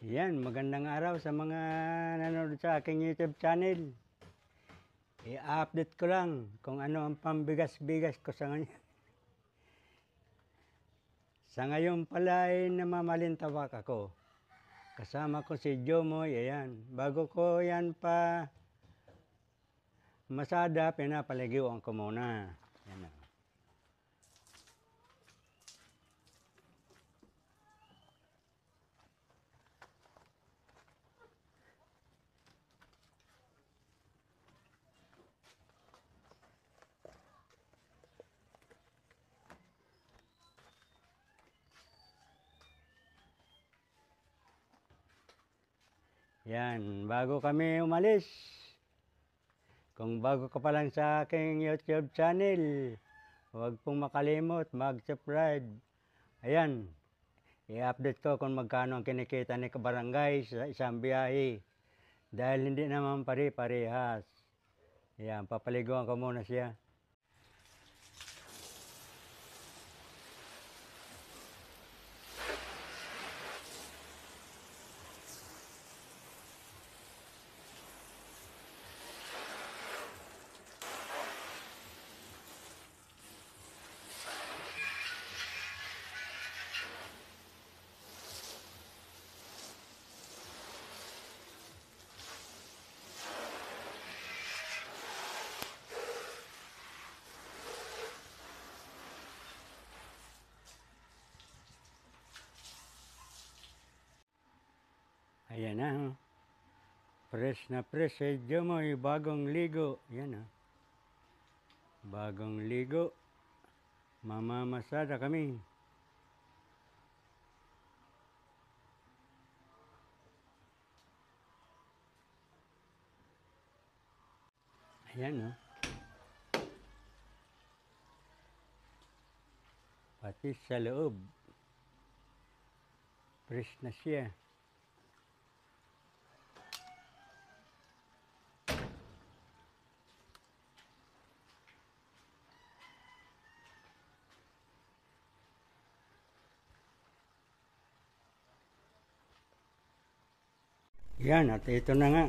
Yan, magandang araw sa mga nanonood sa aking YouTube channel. I-update ko lang kung ano ang pambigas-bigas ko sa ngayon. Sa ngayon pala ay namamalintawak ako. Kasama ko si Jomoy, ayan. Bago ko yan pa masada, pinapaligiwan ko muna. Yan. Yan, bago kami umalis, kung bago ka pa lang sa aking YouTube channel, huwag pong makalimot mag-subscribe. Ayan, i-update ko kung magkano ang kinikita ni kabarangay sa isang biyahe. Dahil hindi naman pare-parehas. Ayan, papaliguan ko muna siya. Ayan na, fresh na fresh si Jomoy, bagong ligo. Yan na, bagong ligo. Mamamasada kami. Ayan o. Pati sa loob. Fresh na siya. Yan, at ito na nga.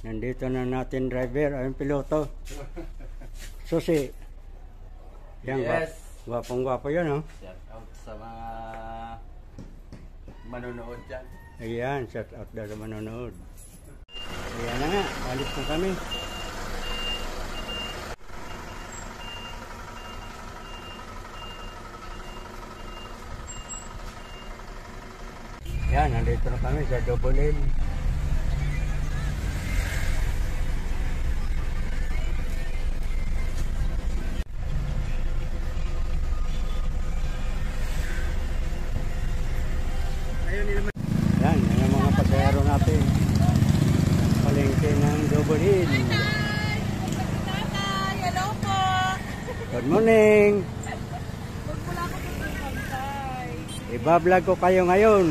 Nandito na natin driver, ayun piloto. Susi. Yan, yes. Gwapong-gwapo yan, oh. Shout out sa mga manonood dyan. Ayan, shout out daw sa manonood. Ayan na nga, alis na kami. Yan, nandito na kami sa Double L. Yan, yan ang mga pasahero natin. Palengke ng Double L. Hello po! Good morning! Magmula ko po ng Bantay. Ibablog ko kayo ngayon.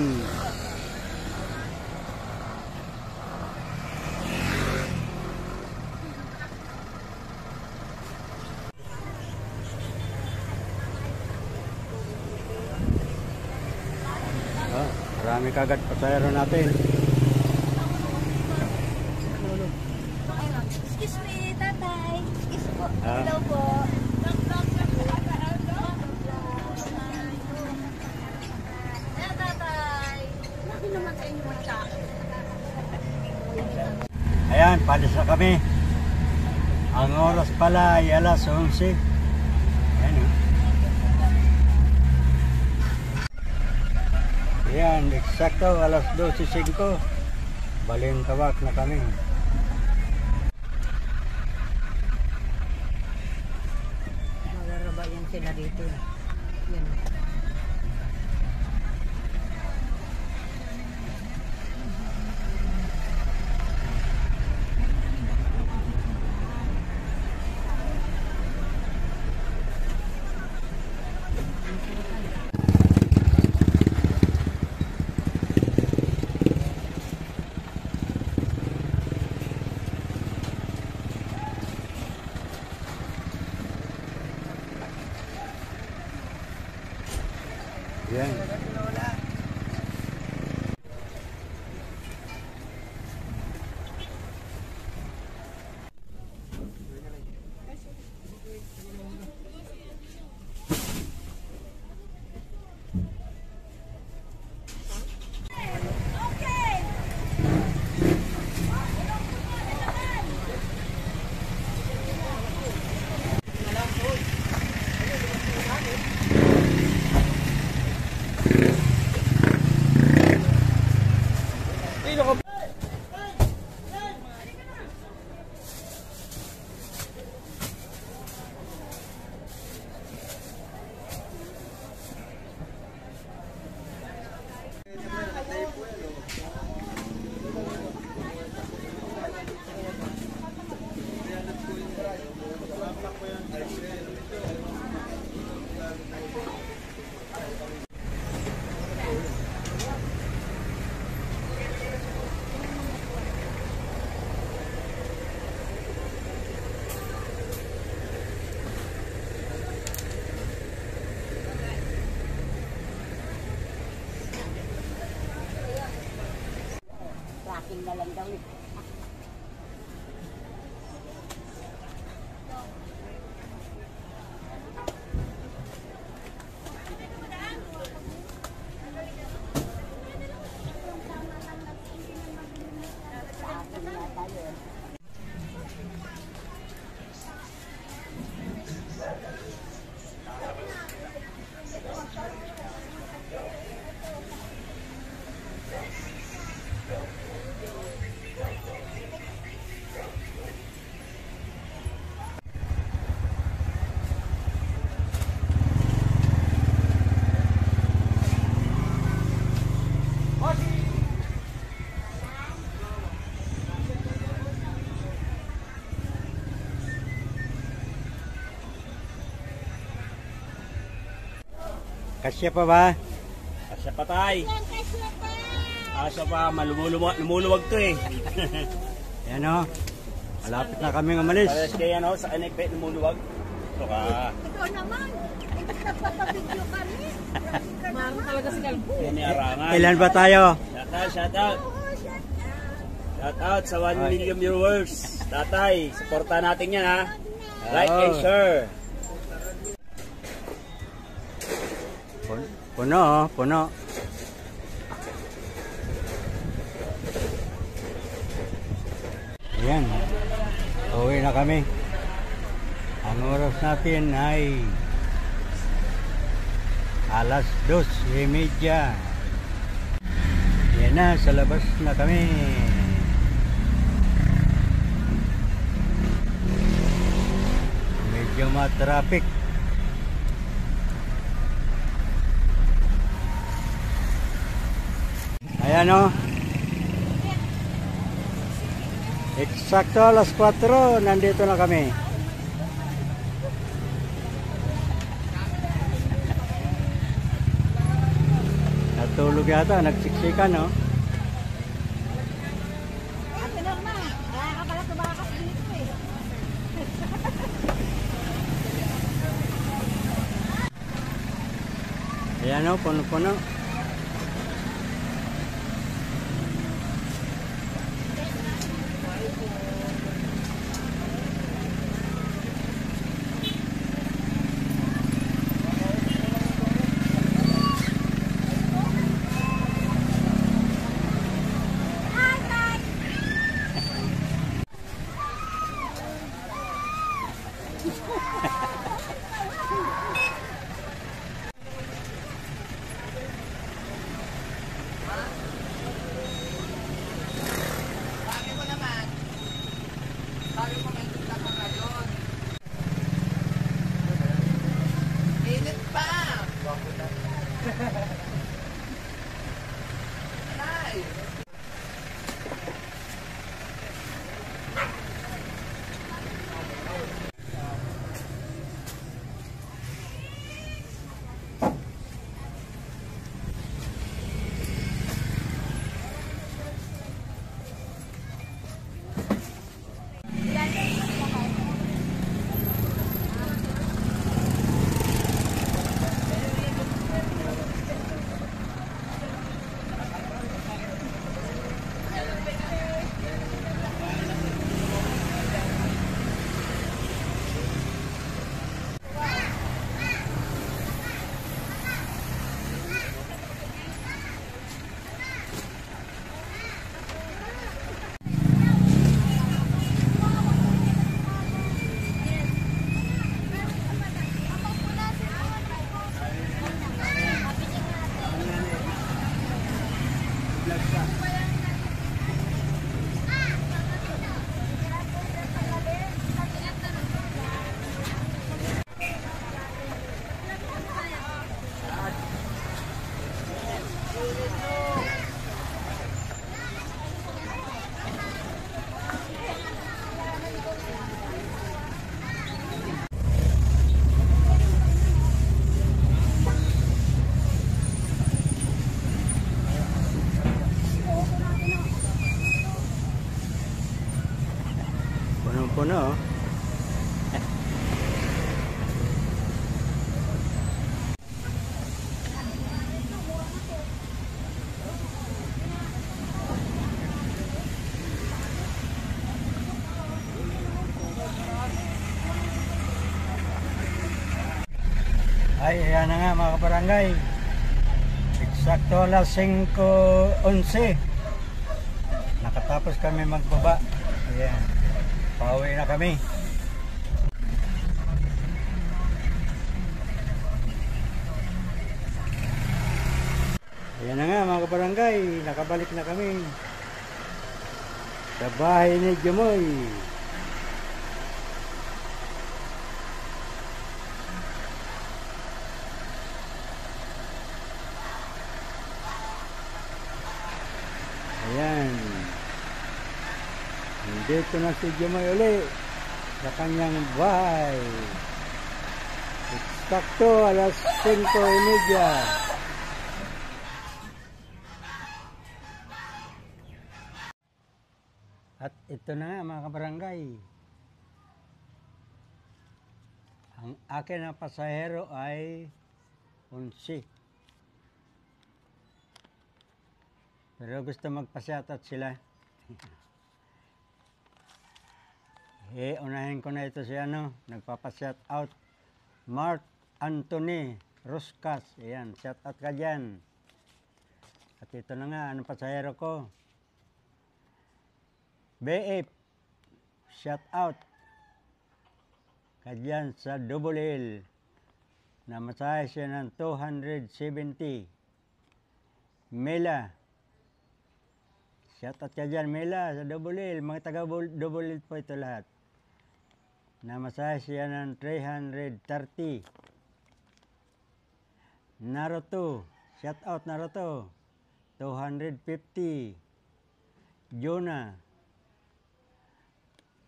Marami kagad pasahero natin. Excuse me, tatay. Excuse po. Hello po. Tatay. Laki naman sa inyo mata. Ayan, palis na kami. Ang oras pala ay alas 11. Ayan, oh. Ayan, eksakto alas 12:05. Balintawak na kami. Malaraba yan sila dito. Yan. Yan. Tracking na lang daw eh. Kasya pa ba? Asya patay. Asya pa, lumuluwag to eh. Yan o. Malapit na kami umalis. Pares kaya no, sa kanipet lumuluwag. Ito ka. Ikaw naman. Nagpapabidyo kami. Mahal talaga si Kalbo. Yan ni Arangan. Ilan ba tayo? Shout out, shout out. Shout out sa 1 million viewers. Tatay, supportan natin yan ha. Like and Oo. share. Puno oh, puno. Ayan. Uwi na kami. Ang oras natin ay alas 2:30. Yan na, sa labas na kami. Medyo ma-traffic. Ayan o. Eksakto alas 4, nandito na kami. Natulog yata, nagsiksikan no. Ate Norma, kaya ka pala tumakas dito eh. Ayan o, puno-puno. ayan na nga mga kabarangay. Eksakto alas 5:11. Nakatapos kami magbaba. Ayan. Pauwi na kami. Ayan na nga mga kabarangay. Nakabalik na kami sa bahay ni Jumoy. Ayan. Dito na si Jumoy uli sa kanyang bahay. Eksakto alas 5:30. At ito na nga mga kabarangay. Ang akin na pasahero ay 11. Pero gusto magpa-shoutout sila. Unahin ko na ito si nagpapa-shoutout. Mark Anthony Ruscas. Ayan, shoutout ka dyan. At ito na nga, anong pasahero ko? BF, shoutout ka dyan sa Double L. Namasahe siya ng 270. Mela, shoutout ka dyan, Mela, sa Double L. Mga taga Double L po ito lahat. Namasahe siya ng 330. Naruto, shoutout Naruto, 250. Jonah,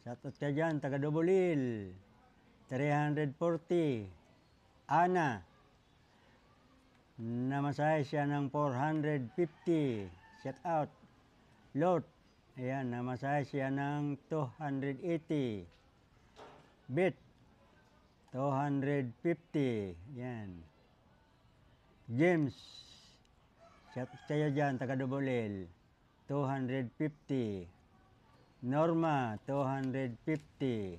shoutout ka dyan, taga Double L, 340. Ana, namasahe siya ng 450. Shoutout. Lot, ayan, namasahe siya ng 280. Bit, 250. Yan. James, shoutout kayo dyan, taga Double L, 250. Norma, 250.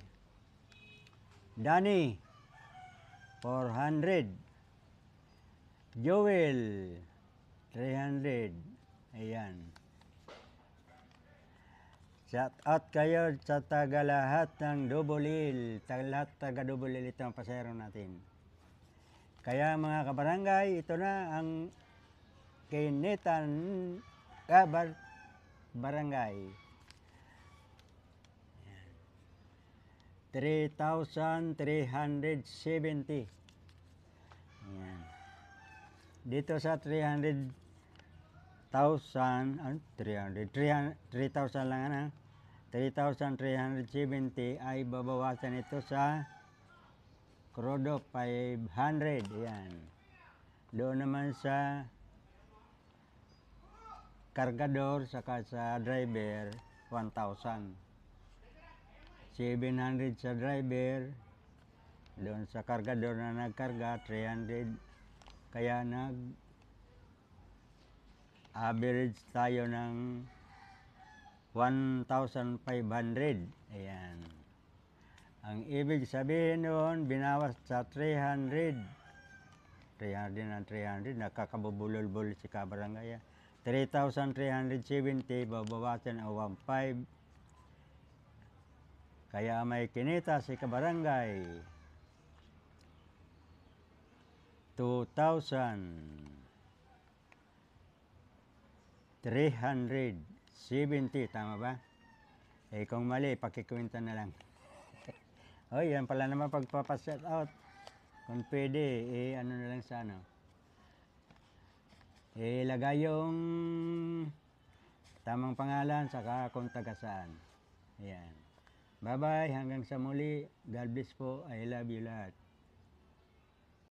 Danny, 400. Joel, 300. Ayan. Shout out kayo sa taga lahat ng Double L. Lahat taga Double L ito ang pasahero natin. Kaya mga kabarangay, ito na ang Kinitan Barangay. 3,370. Ayan. Dito sa 300,000, 3,000 lang na. 3,370 ay babawasan ito sa Krodo 500. Ayan. Doon naman sa kargador saka sa driver 1,000. 700 sa driver, doon sa kargador na nagkarga 300. Kaya average tayo ng 1,500. Ayan. Ang ibig sabihin noon, binawas sa 300. 300 na 300, nakakabubulol-bulol si kabarangay. 3,370, babawasan ang 1,500. Kaya may kinita si kabarangay 2,370. Tama ba? Kung mali, pakikwenta na lang. O, yan pala naman pagpapaset out. Kung pwede, ano na lang sa lagay yung tamang pangalan, saka kung taga saan. Ayan. Bye-bye. Hanggang sa muli. God bless po. I love you lahat.